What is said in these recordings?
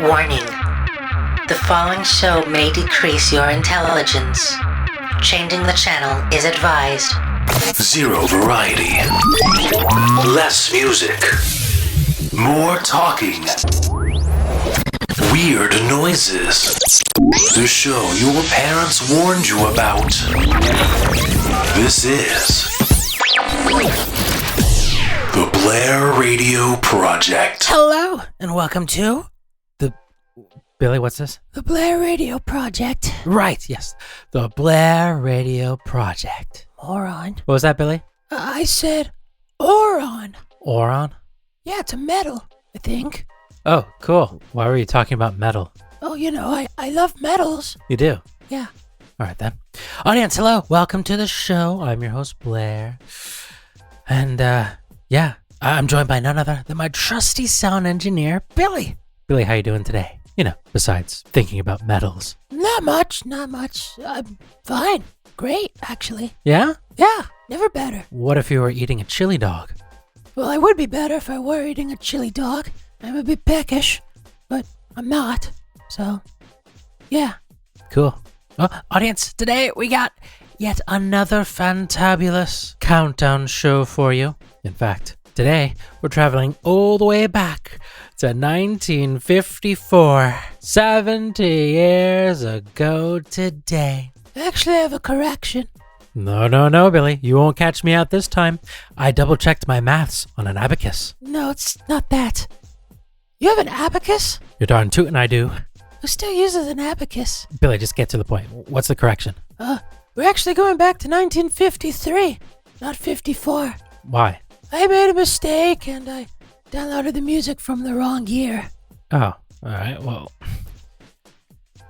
Warning. The following show may decrease your intelligence. Changing the channel is advised. Zero variety. Less music. More talking. Weird noises. The show your parents warned you about. This is the Blair Radio Project. Hello, and welcome to the... Billy, what's this? The Blair Radio Project. Right, yes. The Blair Radio Project. Moron. What was that, Billy? I said Oron. Oron? Yeah, it's a metal, I think. Oh, cool. Why were you talking about metal? Oh, you know, I love metals. You do? Yeah. All right, then. Audience, hello. Welcome to the show. I'm your host, Blair. And, I'm joined by none other than my trusty sound engineer, Billy. Billy, how you doing today? You know, besides thinking about metals. Not much. I'm fine. Great, actually. Yeah? Yeah, never better. What if you were eating a chili dog? Well, I would be better if I were eating a chili dog. I'm a bit peckish, but I'm not. So, yeah. Cool. Well, audience, today we got yet another fantabulous countdown show for you. In fact, today we're traveling all the way back to 1954. 70 years ago today. Actually, I have a correction. No, Billy. You won't catch me out this time. I double-checked my maths on an abacus. No, it's not that. You have an abacus? You're darn tootin' I do. Who still uses an abacus? Billy, just get to the point. What's the correction? We're actually going back to 1953, not 54. Why? I made a mistake and I downloaded the music from the wrong year. Oh, all right. Well,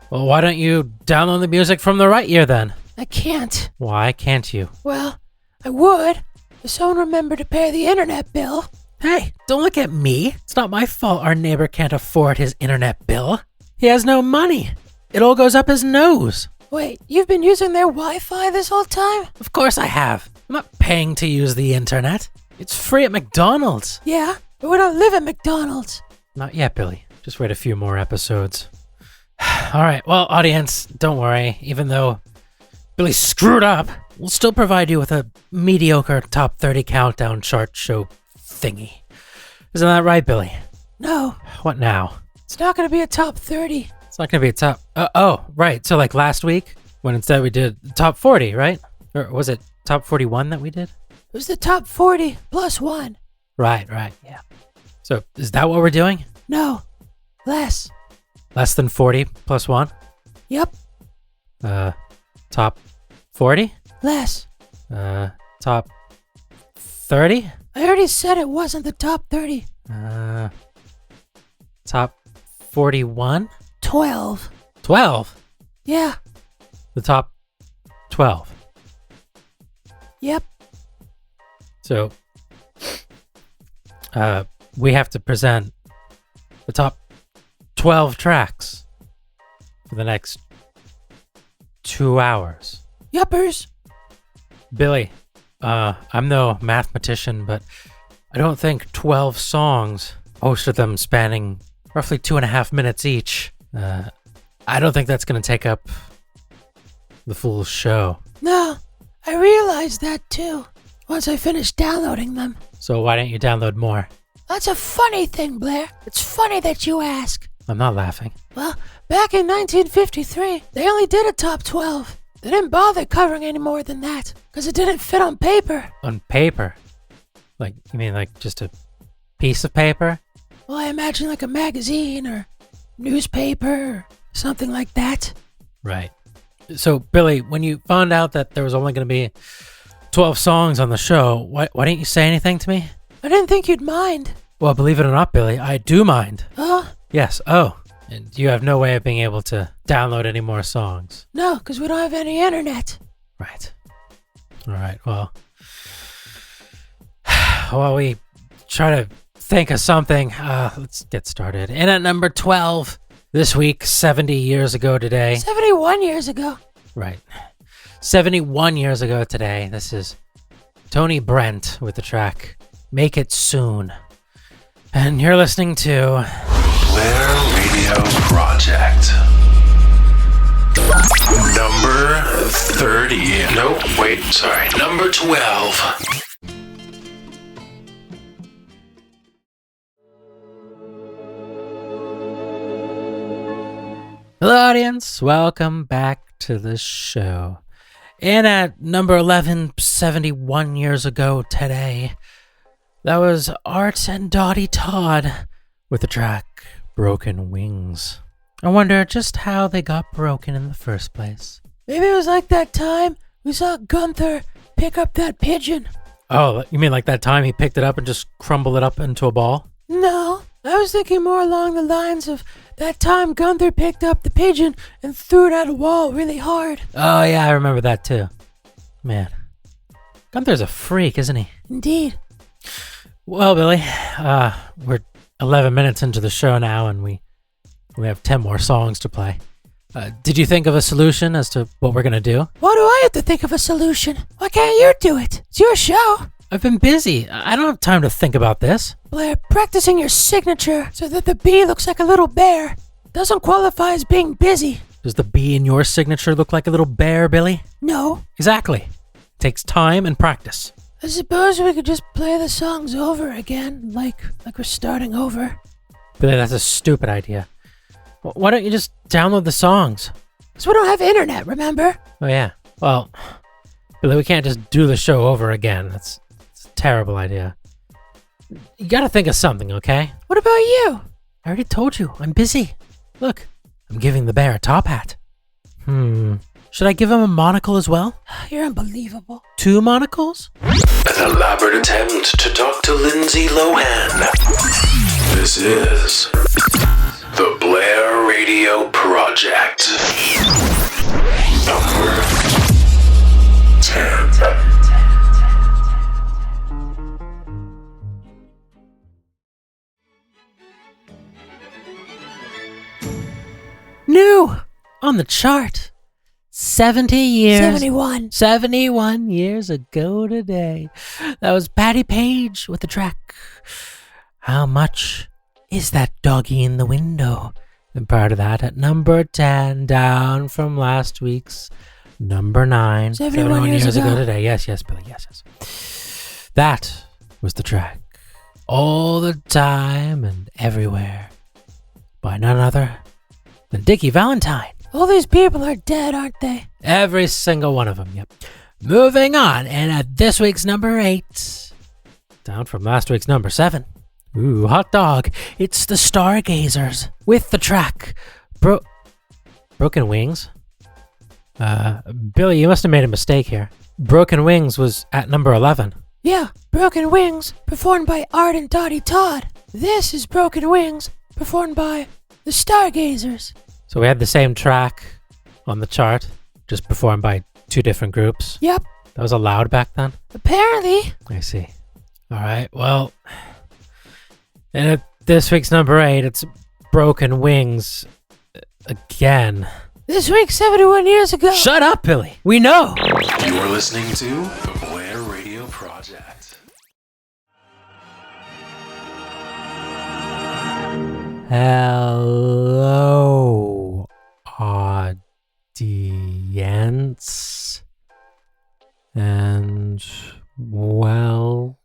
why don't you download the music from the right year then? I can't. Why can't you? Well, I would if someone remembered to pay the internet bill. Hey, don't look at me. It's not my fault our neighbor can't afford his internet bill. He has no money. It all goes up his nose. Wait, you've been using their Wi-Fi this whole time? Of course I have. I'm not paying to use the internet. It's free at McDonald's. Yeah, but we don't live at McDonald's. Not yet, Billy. Just wait a few more episodes. All right, well, audience, don't worry. Even though Billy screwed up, we'll still provide you with a mediocre top 30 countdown chart show thingy. Isn't that right, Billy? No. What now? It's not going to be a top 30. It's not going to be a top... right. So like last week, when instead we did top 40, right? Or was it top 41 that we did? It was the top 40 plus one. Right, yeah. So is that what we're doing? No. Less. Less than 40 plus one? Yep. Top 40? Less. Top 30? I already said it wasn't the top 30. Top 41? 12. 12? Yeah. The top 12. Yep. So, we have to present the top 12 tracks for the next 2 hours. Yuppers. Billy, I'm no mathematician, but I don't think 12 songs, most of them spanning roughly 2.5 minutes each, I don't think that's going to take up the full show. No, I realized that too, once I finished downloading them. So why don't you download more? That's a funny thing, Blair. It's funny that you ask. I'm not laughing. Well, back in 1953, they only did a top 12. They didn't bother covering any more than that, because it didn't fit on paper. On paper? Like, you mean like just a piece of paper? Well, I imagine like a magazine or newspaper or something like that. Right. So, Billy, when you found out that there was only going to be 12 songs on the show, why didn't you say anything to me? I didn't think you'd mind. Well, believe it or not, Billy, I do mind. Oh? Yes, and you have no way of being able to download any more songs. No, because we don't have any internet. Right. All right, well, while we try to think of something, let's get started. In at number 12, this week, 70 years ago today. 71 years ago. Right. 71 years ago today, this is Tony Brent with the track Make It Soon. And you're listening to Blair Radio Radio Project. Number 30. Nope, wait, sorry. Number 12. Hello, audience. Welcome back to the show. And at number 11, 71 years ago today, that was Art and Dottie Todd with the track Broken Wings. I wonder just how they got broken in the first place. Maybe it was like that time we saw Gunther pick up that pigeon. Oh, you mean like that time he picked it up and just crumbled it up into a ball? No, I was thinking more along the lines of that time Gunther picked up the pigeon and threw it at a wall really hard. Oh, yeah, I remember that too. Man, Gunther's a freak, isn't he? Indeed. Well, Billy, we're 11 minutes into the show now, and we have 10 more songs to play. Did you think of a solution as to what we're going to do? Why do I have to think of a solution? Why can't you do it? It's your show. I've been busy. I don't have time to think about this. Blair, practicing your signature so that the bee looks like a little bear doesn't qualify as being busy. Does the bee in your signature look like a little bear, Billy? No. Exactly. It takes time and practice. I suppose we could just play the songs over again, like we're starting over. Billy, that's a stupid idea. Why don't you just download the songs? Because we don't have internet, remember? Oh, yeah. Well, Billy, we can't just do the show over again. It's a terrible idea. You gotta think of something, okay? What about you? I already told you. I'm busy. Look, I'm giving the bear a top hat. Should I give him a monocle as well? You're unbelievable. 2 monocles? An elaborate attempt to talk to Lindsay Lohan. This is the Blair Radio Project. Number 10. New! On the chart. 70 years. 71. 71 years ago today. That was Patty Page with the track How Much Is That Doggy in the Window? And part of that at number 10, down from last week's number 9. 71 years ago today. Yes, Billy, yes. That was the track All the Time and Everywhere by none other than Dickie Valentine. All these people are dead, aren't they? Every single one of them, yep. Moving on, and at this week's number 8, down from last week's number 7. Ooh, hot dog. It's the Stargazers with the track Broken Wings. Billy, you must have made a mistake here. Broken Wings was at number 11. Yeah, Broken Wings, performed by Art and Dottie Todd. This is Broken Wings, performed by the Stargazers. So we had the same track on the chart, just performed by 2 different groups. Yep. That was allowed back then? Apparently. I see. All right, well, and at this week's number 8, it's Broken Wings again. This week, 71 years ago. Shut up, Billy. We know. You're listening to the Blair Radio Project. Hello, audience, and welcome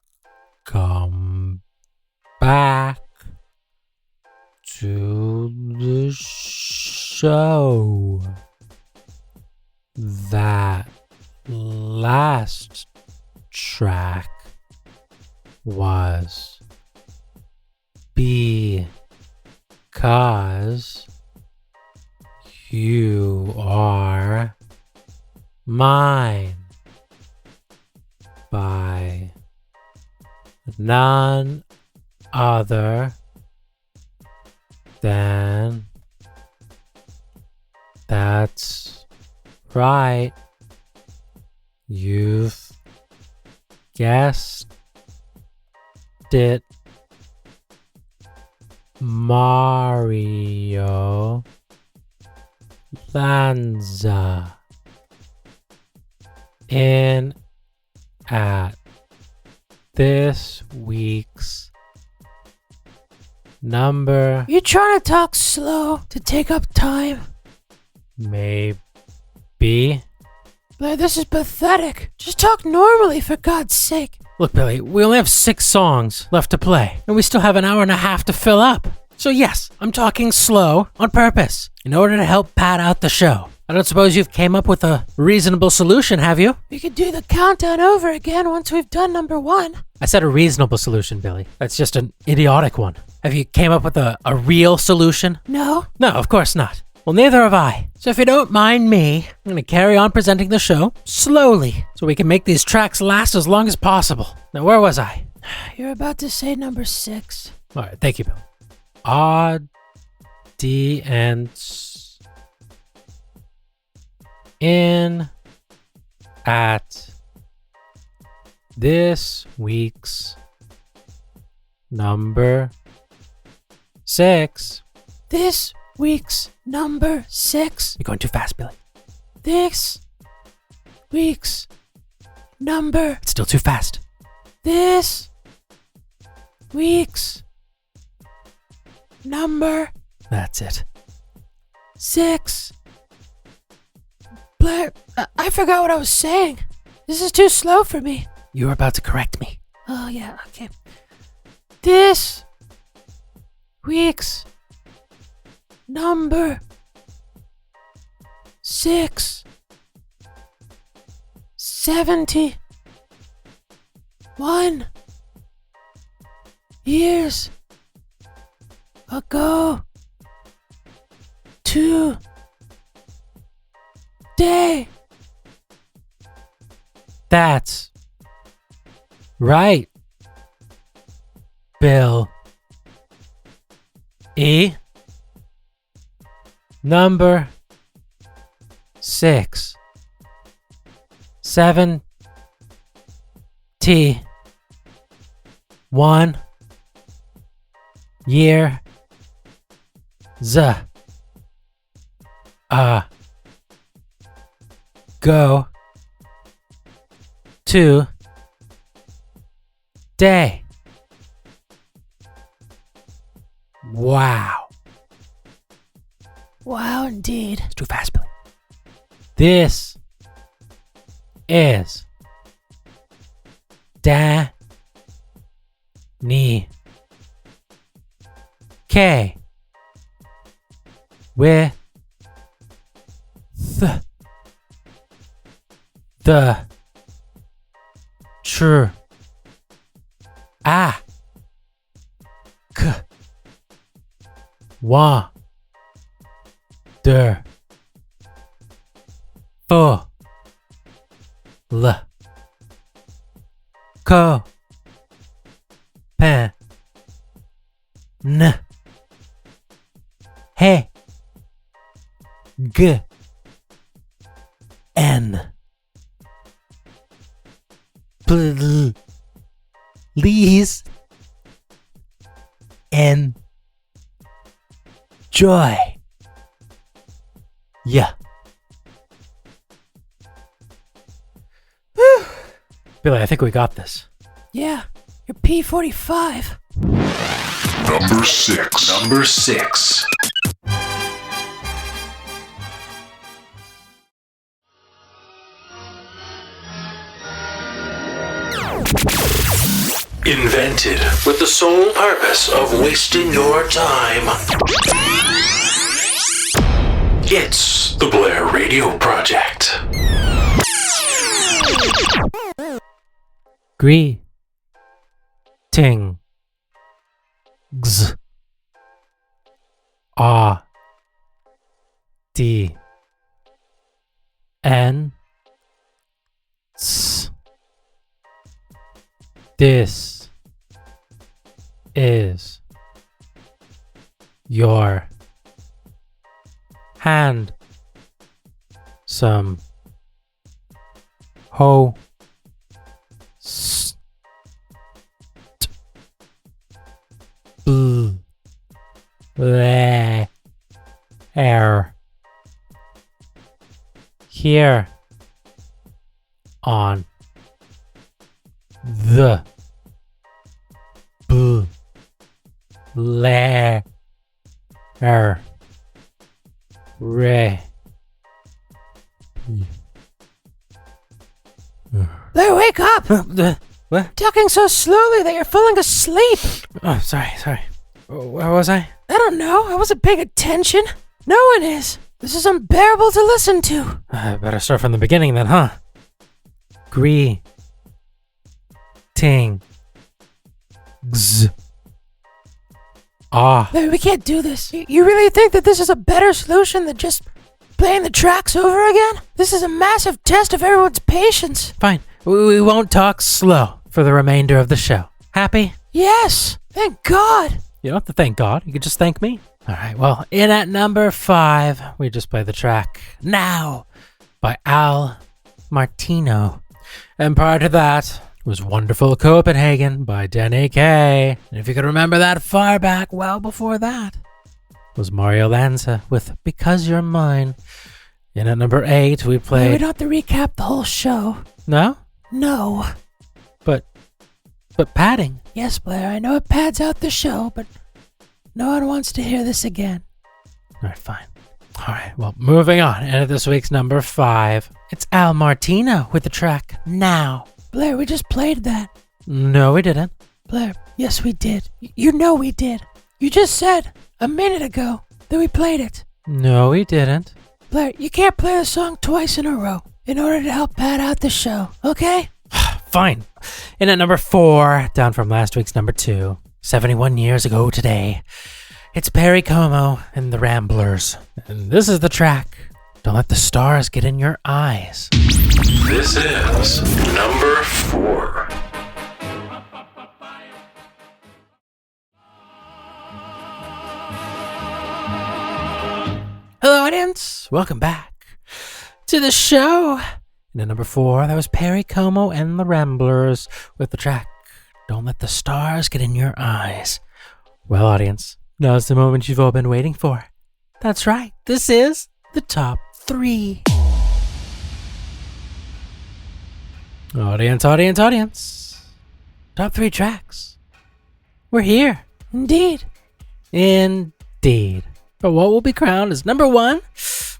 back to the show. That last track was Because You Are Mine by none other than, that's right, you've guessed it, Mario Lanza. In at this week's number You trying to talk slow to take up time? maybe. Blair, this is pathetic. Just talk normally, for God's sake. Look, Billy, we only have 6 songs left to play, and we still have an hour and a half to fill up. So yes, I'm talking slow on purpose, in order to help pad out the show. I don't suppose you've came up with a reasonable solution, have you? We could do the countdown over again once we've done number 1. I said a reasonable solution, Billy. That's just an idiotic one. Have you came up with a real solution? No? No, of course not. Well, neither have I. So if you don't mind me, I'm going to carry on presenting the show slowly so we can make these tracks last as long as possible. Now, where was I? You're about to say number 6. All right, thank you, Bill. Odd, D, and in at this week's number 6. This week's number 6. You're going too fast, Billy. This week's number. It's still too fast. This week's number That's it. 6. Blair, I forgot what I was saying. This is too slow for me. You were about to correct me. Oh, yeah, okay. This week's number 6. 71 years ago today. That's right, Bill. E. Number 6. 71 year go to day. Wow. Wow, indeed. It's too fast, Billy. This is Danny K with the true wonderful co pen hey g n please enjoy. Yeah. Billy, I think we got this. Yeah, you're P45. Number 6. Number 6. Invented with the sole purpose of wasting your time. It's the Blair Radio Project. Greetings. R D N S. This is your hand some ho Blair here on the Blair. Ray. Blair, wake up! What? Talking so slowly that you're falling asleep. Oh, sorry. Where was I? I don't know. I wasn't paying attention. No one is. This is unbearable to listen to. I better start from the beginning then, huh? Greetings. Blair, we can't do this. You really think that this is a better solution than just playing the tracks over again? This is a massive test of everyone's patience. Fine. We won't talk slow for the remainder of the show. Happy? Yes. Thank God. You don't have to thank God. You could just thank me. All right. Well, in at number 5, we just played the track Now by Al Martino. And prior to that was Wonderful Copenhagen by Danny Kaye. And if you could remember that far back, well before that was Mario Lanza with Because You're Mine. And at number 8, we played... We don't have to recap the whole show. No? No. But padding. Yes, Blair, I know it pads out the show, but no one wants to hear this again. All right, fine. All right, well, moving on. And at this week's number 5, it's Al Martino with the track Now. Blair, we just played that. No, we didn't. Blair, yes, we did. You know we did. You just said a minute ago that we played it. No, we didn't. Blair, you can't play the song twice in a row in order to help pad out the show, okay? Fine. In at number 4, down from last week's number 2, 71 years ago today, it's Perry Como and the Ramblers. And this is the track, Don't Let the Stars Get in Your Eyes. This is number 4. Hello, audience. Welcome back to the show. And at number 4, that was Perry Como and the Ramblers with the track, Don't Let the Stars Get in Your Eyes. Well, audience, now's the moment you've all been waiting for. That's right. This is the top 3. Audience. Top 3 tracks. We're here. Indeed. But what will be crowned as number 1?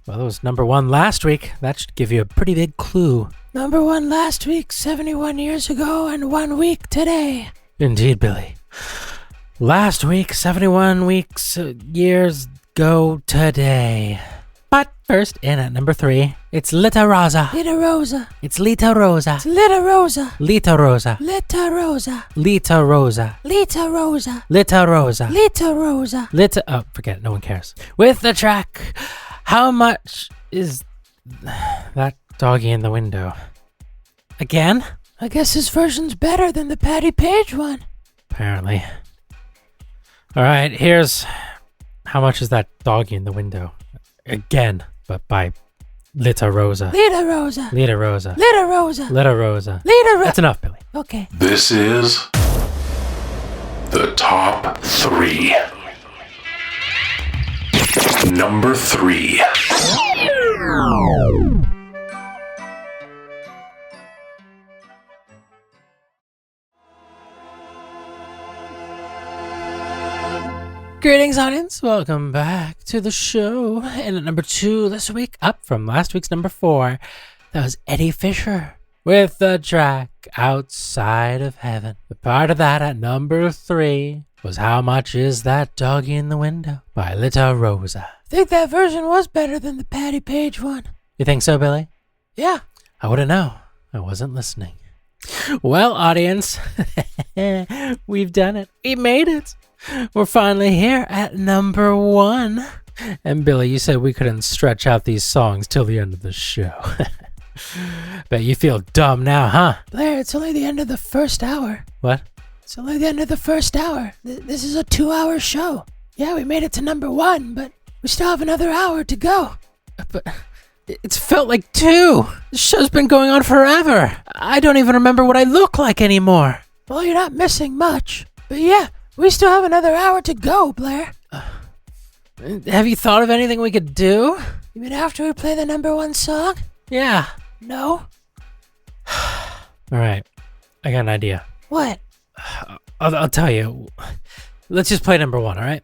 Well, it was number 1 last week. That should give you a pretty big clue. Number 1 last week, 71 years ago, and 1 week today. Indeed, Billy. Last week, 71 years ago today. But first, in at number 3, it's Lita Rosa. Lita Rosa. It's Lita Rosa. It's Lita Rosa. Lita Rosa. Lita Rosa. Lita Rosa. Lita Rosa. Lita Rosa. Lita Rosa. Lita... Oh, forget it. No one cares. With the track, How Much Is That Doggy in the Window? Again? I guess this version's better than the Patty Page one. Apparently. All right, here's How Much Is That Doggy in the Window? Again, but by Lita Rosa. Lita Rosa. Lita Rosa. Lita Rosa. Lita Rosa. Lita Rosa. That's enough, Billy. Okay. This is the top 3. Number 3. Greetings, audience. Welcome back to the show. And at number 2 this week, up from last week's number 4, that was Eddie Fisher with the track Outside of Heaven. The part of that at number 3 was How Much Is That Doggy in the Window by Lita Rosa. I think that version was better than the Patty Page one. You think so, Billy? Yeah. I wouldn't know. I wasn't listening. Well, audience, we've done it. We made it. We're finally here at number 1. And Billy, you said we couldn't stretch out these songs till the end of the show. Bet you feel dumb now, huh? Blair, it's only the end of the first hour. What? It's only the end of the first hour. This is a 2-hour show. Yeah, we made it to number 1, but we still have another hour to go. But it's felt like 2. This show's been going on forever. I don't even remember what I look like anymore. Well, you're not missing much. But yeah, we still have another hour to go, Blair. Have you thought of anything we could do? You mean after we play the number 1 song? Yeah. No? All right. I got an idea. What? I'll tell you. let's just play number one, all right?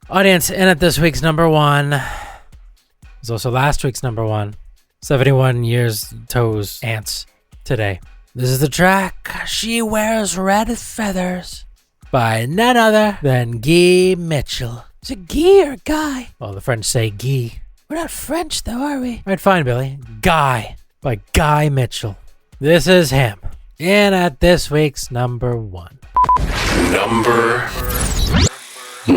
Audience, in at this week's number one. It was also last week's number one. 71 years, toes, ants, today. This is the track, She Wears Red Feathers, by none other than Guy Mitchell. Is it Guy or Guy? Well, the French say Guy. We're not French, though, are we? All right, fine, Billy. Guy, by Guy Mitchell. This is him. In at this week's number one. Number 1.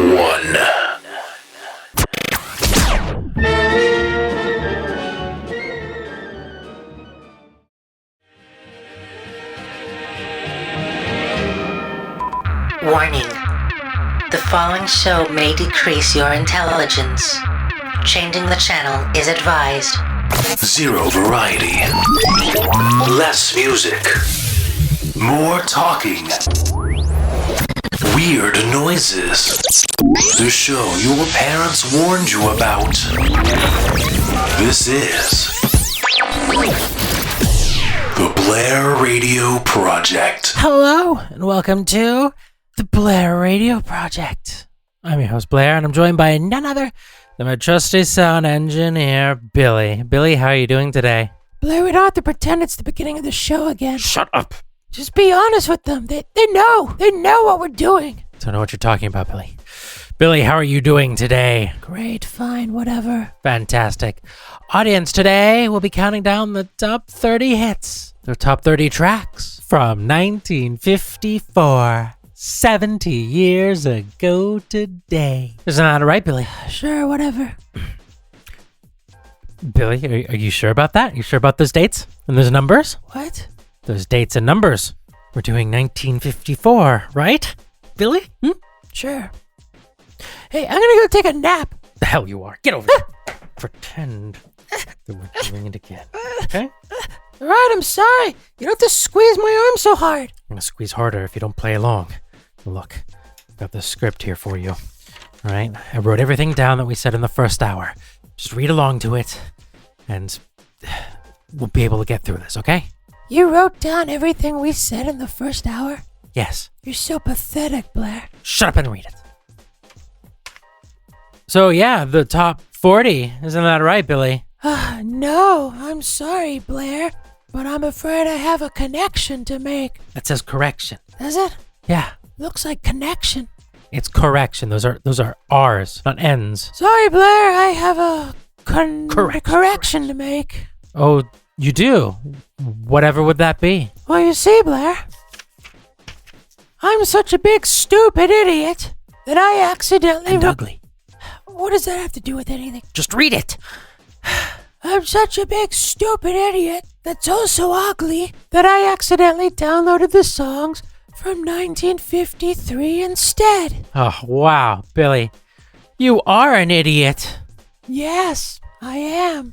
Warning. The following show may decrease your intelligence. Changing the channel is advised. Zero variety. Less music. More talking. Weird noises. The show your parents warned you about. This is the Blair Radio Project. Hello, and welcome to the Blair Radio Project. I'm your host, Blair, and I'm joined by none other than my trusty sound engineer, Billy. Billy, how are you doing today? Blair, we don't have to pretend it's the beginning of the show again. Shut up. Just be honest with them. They know. They know what we're doing. Don't know what you're talking about, Billy. Billy, how are you doing today? Great, fine, whatever. Fantastic. Audience, today we'll be counting down the top 30 hits. The top 30 tracks from 1954. 70 years ago today. Isn't that right, Billy? Sure, whatever. Billy, are you sure about that? You sure about those dates and those numbers? What? Those dates and numbers. We're doing 1954, right? Billy? Sure. Hey, I'm gonna go take a nap. The hell you are. Get over here. Pretend that we're doing it again. Okay? All right, I'm sorry. You don't have to squeeze my arm so hard. I'm gonna squeeze harder if you don't play along. Look, I've got the script here for you. All right? I wrote everything down that we said in the first hour. Just read along to it, and we'll be able to get through this, okay? You wrote down everything we said in the first hour? Yes. You're so pathetic, Blair. Shut up and read it. So, yeah, the top 40. Isn't that right, Billy? No, I'm sorry, Blair, but I'm afraid I have a connection to make. That says correction. Does it? Yeah. Looks like connection. It's correction. Those are R's, not N's. Sorry, Blair, I have a correction to make. Oh, you do? Whatever would that be? Well, you see, Blair, I'm such a big stupid idiot that I accidentally... And ugly. What does that have to do with anything? Just read it. I'm such a big stupid idiot that's also ugly that I accidentally downloaded the songs from 1953 instead. Oh, wow, Billy. You are an idiot. Yes, I am.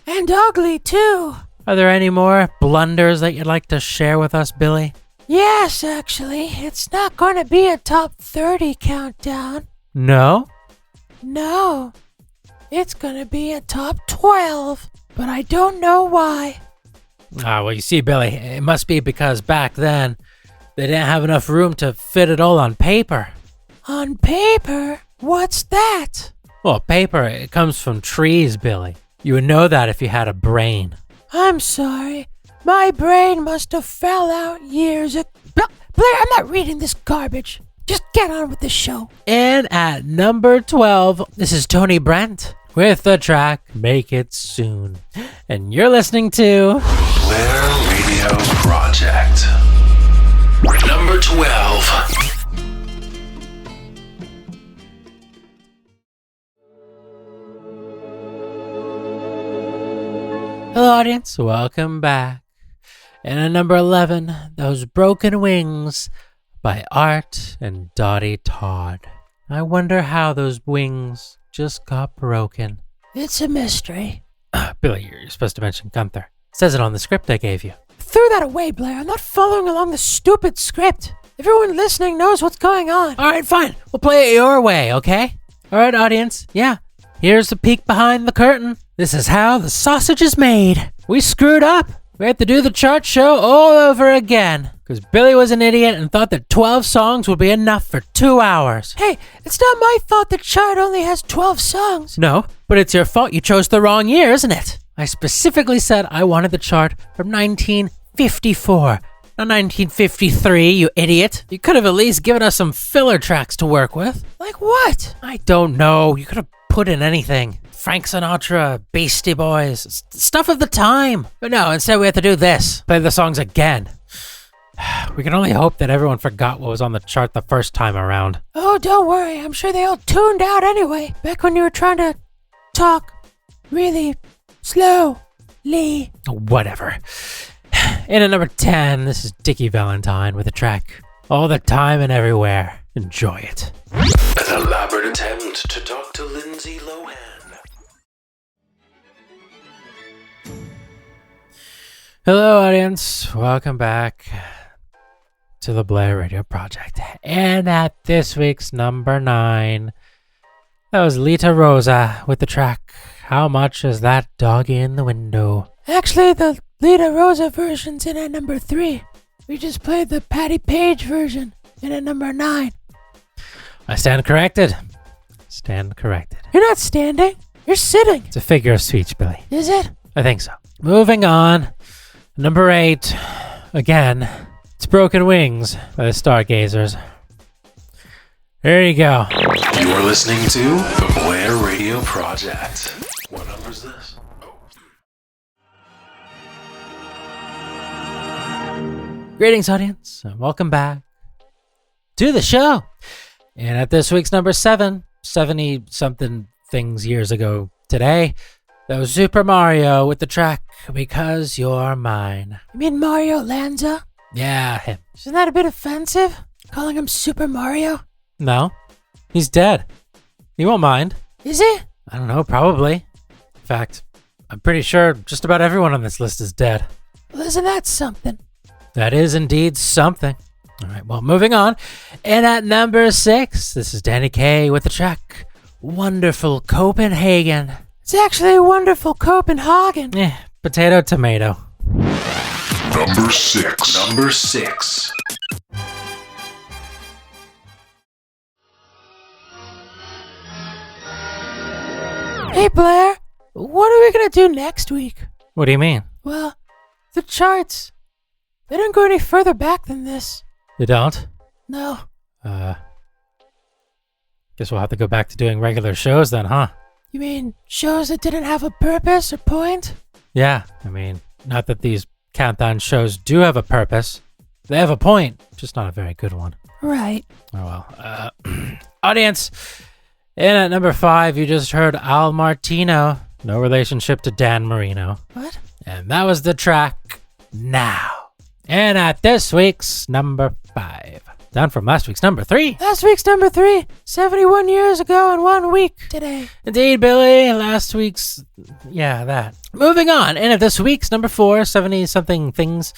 And ugly, too. Are there any more blunders that you'd like to share with us, Billy? Yes, actually. It's not going to be a top 30 countdown. No? No. It's going to be a top 12. But I don't know why. Well, you see, Billy, it must be because back then, they didn't have enough room to fit it all on paper. On paper? What's that? Well, paper, it comes from trees, Billy. You would know that if you had a brain. I'm sorry. My brain must have fell out years ago. Blair, I'm not reading this garbage. Just get on with the show. And at number 12, this is Tony Brent with the track Make It Soon. And you're listening to Blair Radio Project. Number 12. Hello, audience. Welcome back. And at number 11, Those Broken Wings by Art and Dottie Todd. I wonder how those wings just got broken. It's a mystery. Billy, you're supposed to mention Gunther. It says it on the script I gave you. Threw that away, Blair. I'm not following along the stupid script. Everyone listening knows what's going on. All right, fine. We'll play it your way, okay? All right, audience. Yeah. Here's a peek behind the curtain. This is how the sausage is made. We screwed up. We have to do the chart show all over again. because Billy was an idiot and thought that 12 songs would be enough for 2 hours. Hey, it's not my fault the chart only has 12 songs. No, but it's your fault you chose the wrong year, isn't it? I specifically said I wanted the chart from 1954, not 1953, you idiot. You could have at least given us some filler tracks to work with. Like what? I don't know. You could have put in anything. Frank Sinatra, Beastie Boys, stuff of the time. But no, instead we have to do this. Play the songs again. We can only hope that everyone forgot what was on the chart the first time around. Oh, don't worry. I'm sure they all tuned out anyway. Back when you were trying to talk really slowly. Whatever. In at number 10, this is Dickie Valentine with the track All the Time and Everywhere. Enjoy it. An elaborate attempt to talk to Lindsay Lohan. Hello, audience. Welcome back to the Blair Radio Project. And at this week's number 9, that was Lita Rosa with the track How Much Is That Doggy in the Window? Actually, the Lita Rosa version's in at number 3. We just played the Patti Page version in at number 9. I stand corrected. Stand corrected. You're not standing. You're sitting. It's a figure of speech, Billy. Is it? I think so. Moving on. Number 8. Again. It's Broken Wings by the Stargazers. There you go. You are listening to the Blair Radio Project. What number is this? Greetings, audience, and welcome back to the show. And at this week's number 7, 70-something things years ago today, that was Super Mario with the track Because You're Mine. You mean Mario Lanza? Yeah, him. Isn't that a bit offensive? Calling him Super Mario? No, he's dead. He won't mind. Is he? I don't know, probably. In fact, I'm pretty sure just about everyone on this list is dead. Well, isn't that something? That is indeed something. All right, well, moving on. And at number 6, this is Danny Kaye with the track Wonderful Copenhagen. It's actually Wonderful Copenhagen. Potato, tomato. Number 6. Number 6. Hey, Blair. What are we going to do next week? What do you mean? Well, the charts. They don't go any further back than this. You don't? No. Guess we'll have to go back to doing regular shows then, huh? You mean shows that didn't have a purpose or point? Yeah, I mean, not that these countdown shows do have a purpose. They have a point, just not a very good one. Right. Oh well. Audience, in at number 5, you just heard Al Martino. No relationship to Dan Marino. What? And that was the track Now. And at this week's number 5. Down from last week's number 3. Last week's number 3. 71 years ago and 1 week today. Indeed, Billy. Last week's... yeah, that. Moving on. And at this week's number 4, 70-something things.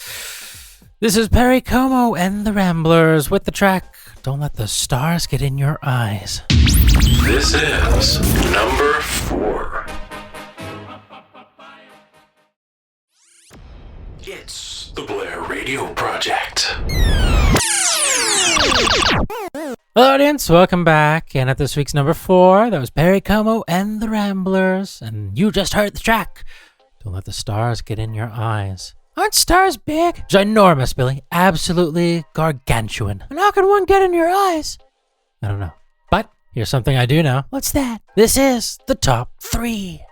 This is Perry Como and the Ramblers with the track Don't Let the Stars Get in Your Eyes. This is number 4. It's the Blair Radio Project. Hello, audience. Welcome back. And at this week's number 4, that was Perry Como and the Ramblers. And you just heard the track Don't Let the Stars Get in Your Eyes. Aren't stars big? Ginormous, Billy. Absolutely gargantuan. And how can one get in your eyes? I don't know. But here's something I do know. What's that? This is the top 3.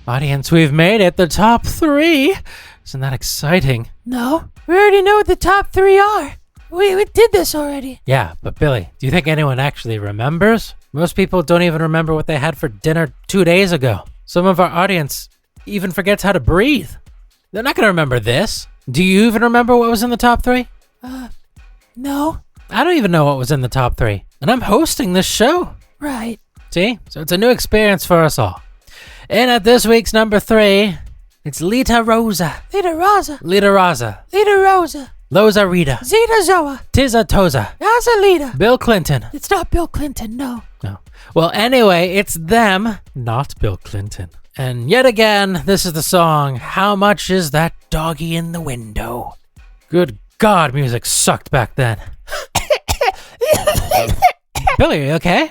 Audience, we've made it. The top 3. Isn't that exciting? No. We already know what the top 3 are. We did this already. Yeah, but Billy, do you think anyone actually remembers? Most people don't even remember what they had for dinner 2 days ago. Some of our audience even forgets how to breathe. They're not going to remember this. Do you even remember what was in the top 3? No. I don't even know what was in the top 3. And I'm hosting this show. Right. See? So it's a new experience for us all. And at this week's number 3, it's Lita Rosa. Lita Rosa. Lita Rosa. Lita Rosa. Loza Rita. Zeta Zoa. Tiza Toza. Azalita. Bill Clinton. It's not Bill Clinton, no. No. Well, anyway, it's them, not Bill Clinton. And yet again, this is the song, How Much Is That Doggy in the Window? Good God, music sucked back then. Billy, are you okay?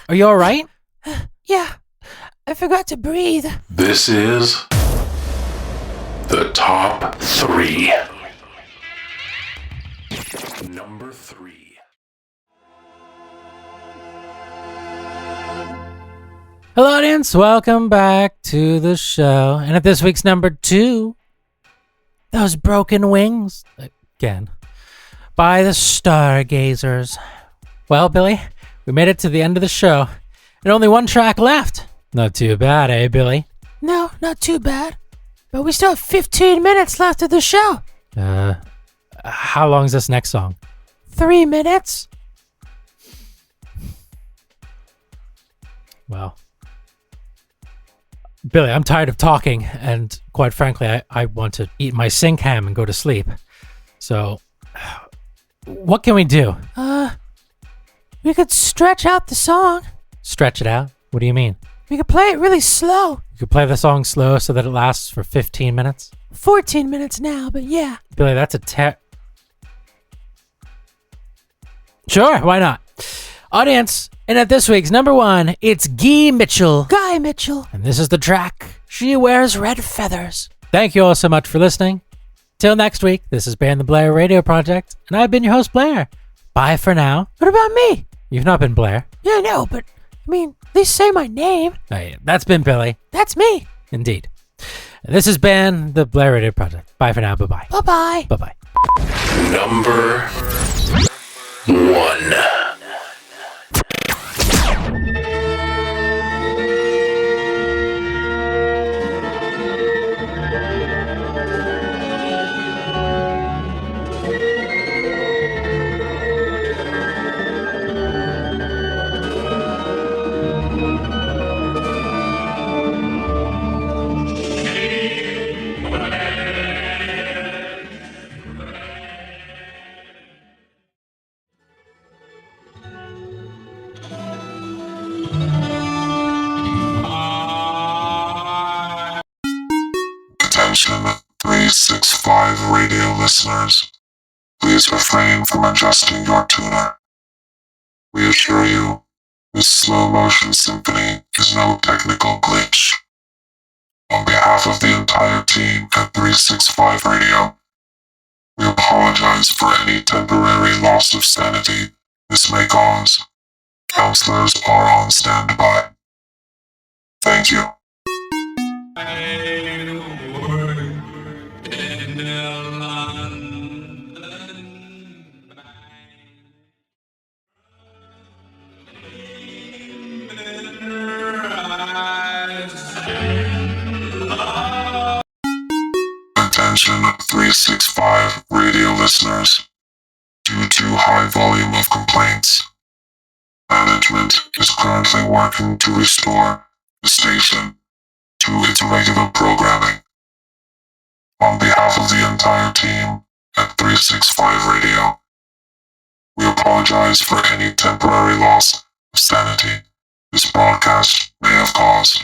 Are you alright? Yeah, I forgot to breathe. This is the top 3. Number 3. Hello, audience. Welcome back to the show. And at this week's number 2, Those Broken Wings, again, by the Stargazers. Well, Billy, we made it to the end of the show, and only one track left. Not too bad, eh, Billy? No, not too bad. But we still have 15 minutes left of the show. How long is this next song? 3 minutes. Well, Billy, I'm tired of talking, and quite frankly, I want to eat my sink ham and go to sleep. So, what can we do? We could stretch out the song. Stretch it out? What do you mean? We could play it really slow. You could play the song slow so that it lasts for 15 minutes? 14 minutes now, but yeah. Billy, that's Sure, why not? Audience, and at this week's number 1, it's Guy Mitchell. Guy Mitchell. And this is the track, She Wears Red Feathers. Thank you all so much for listening. Till next week, this has been the Blair Radio Project, and I've been your host, Blair. Bye for now. What about me? You've not been Blair. Yeah, I know, but, I mean, at least say my name. Oh, yeah, that's been Billy. That's me. Indeed. And this has been the Blair Radio Project. Bye for now. Bye-bye. Bye-bye. Bye-bye. Number 1. Attention 365 radio listeners. Please refrain from adjusting your tuner. We assure you, this slow motion symphony is no technical glitch. On behalf of the entire team at 365 Radio, we apologize for any temporary loss of sanity this may cause. Counselors are on standby. Thank you. Attention 365 radio listeners. Due to high volume of complaints, management is currently working to restore the station to its regular programming. On behalf of the entire team at 365 Radio, we apologize for any temporary loss of sanity this broadcast may have caused.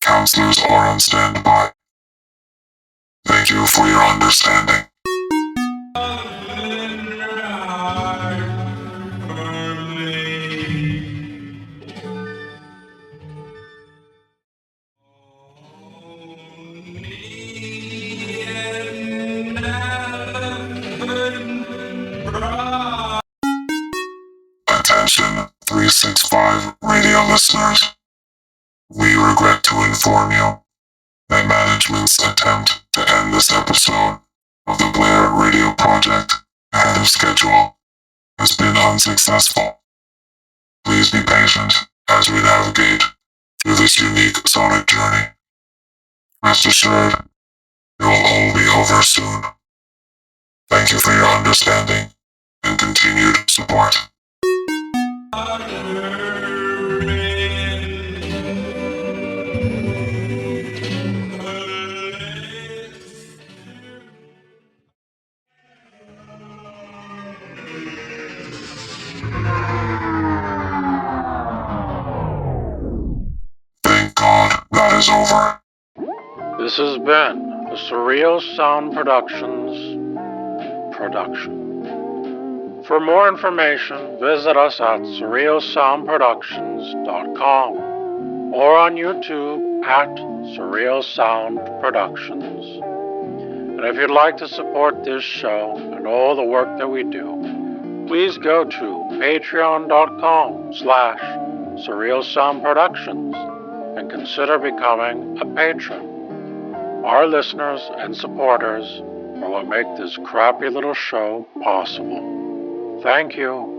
Counselors are on standby. Thank you for your understanding. Attention 365 radio listeners. We regret to inform you that management's attempt to end this episode of the Blair Radio Project ahead of schedule has been unsuccessful. Please be patient as we navigate through this unique sonic journey. Rest assured, it will all be over soon. Thank you for your understanding and continued support. Thank God is over. This has been a Surreal Sound Productions production. For more information, visit us at surrealsoundproductions.com or on YouTube at Surreal Sound Productions. And if you'd like to support this show and all the work that we do, please go to patreon.com/surrealsoundproductions and consider becoming a patron. Our listeners and supporters are what make this crappy little show possible. Thank you.